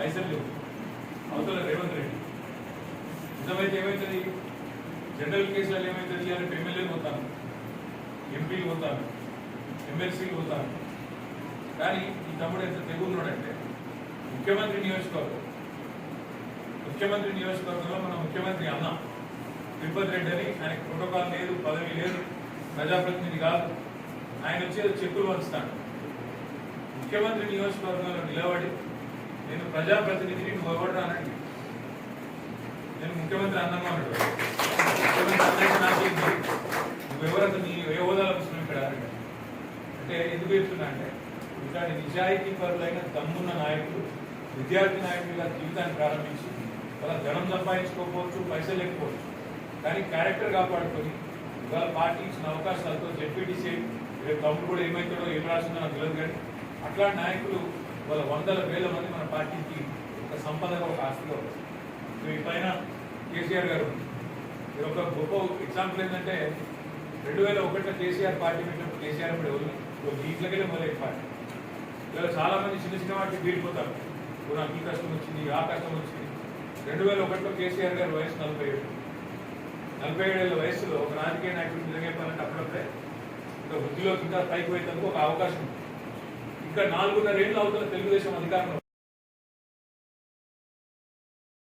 పైసలు లేవు. అవతల రేవంత్ రెడ్డి నిజమైతే ఏమవుతుంది, జనరల్ కేసులలో ఏమవుతుంది అంటే ఎమ్మెల్యేలు పోతాను, ఎంపీలు పోతాను, ఎమ్మెల్సీలు పోతాను. కానీ ఈ తమ్ముడు ఎంత తెగున్నాడంటే ముఖ్యమంత్రి నియోజకవర్గంలో మన ముఖ్యమంత్రి అన్న తిరుపతి రెడ్డి అని, ఆయనకు ప్రోటోకాల్ లేదు, పదవి లేదు, ప్రజాప్రతినిధి కాదు. ఆయన వచ్చి చెక్కులు పంచుతాడు. ముఖ్యమంత్రి నియోజకవర్గంలో నిలబడి నేను ప్రజాప్రతినిధిని నువ్వు ఎవరు అనండి, నేను ముఖ్యమంత్రి అన్నమా అన్నాడు. ముఖ్యమంత్రి అన్నయ్య నాకేంటి, నువ్వెవరంత నీ ఏ హోదాలో వస్తున్నావు ఇక్కడ అంటే ఎందుకు చెప్తున్నా అంటే ఇట్లాంటి నిజాయితీ పరులైన దమ్మున్న నాయకులు విద్యార్థి నాయకులుగా జీవితాన్ని ప్రారంభించి వాళ్ళ ధనం సంపాదించుకోకపోవచ్చు, పైసలు లేకపోవచ్చు, కానీ క్యారెక్టర్ కాపాడుకొని ఇవాళ పార్టీ ఇచ్చిన అవకాశాలతో జెడ్పీటీసీ రేపు తమ్ముడు కూడా ఏమవుతాడో ఏం రాసిందో నాకు తెలియదు. కానీ అట్లాంటి నాయకులు వాళ్ళ వందల వేల మంది మన పార్టీకి ఒక సంపదగా ఒక ఆస్తిగా వస్తుంది. ఈ పైన కేసీఆర్ గారు మీరు ఒక గొప్ప ఎగ్జాంపుల్ ఏంటంటే 2001లో కేసీఆర్ పార్టీ పెట్టినప్పుడు కేసీఆర్ కూడా ఎవరు దీంట్లోకెళ్ళి మొదలైన పార్టీ. ఇలా చాలా మంది చిన్న చిన్న వాటికి వీడిపోతారు. నాకు ఈ కష్టం వచ్చింది, ఆ కష్టం వచ్చింది. 2001లో కేసీఆర్ గారి వయసు 47 ఏళ్ళ వయసులో ఒక రాజకీయ నాయకుడికి నిజంగా అప్పుడప్పుడే ఇంకా వృద్ధిలోకి ఇంకా పైకి పోయేందుకు ఒక అవకాశం ఉంది. ఇంకా 4.5 ఏళ్ళు అవుతున్న తెలుగుదేశం అధికారంలో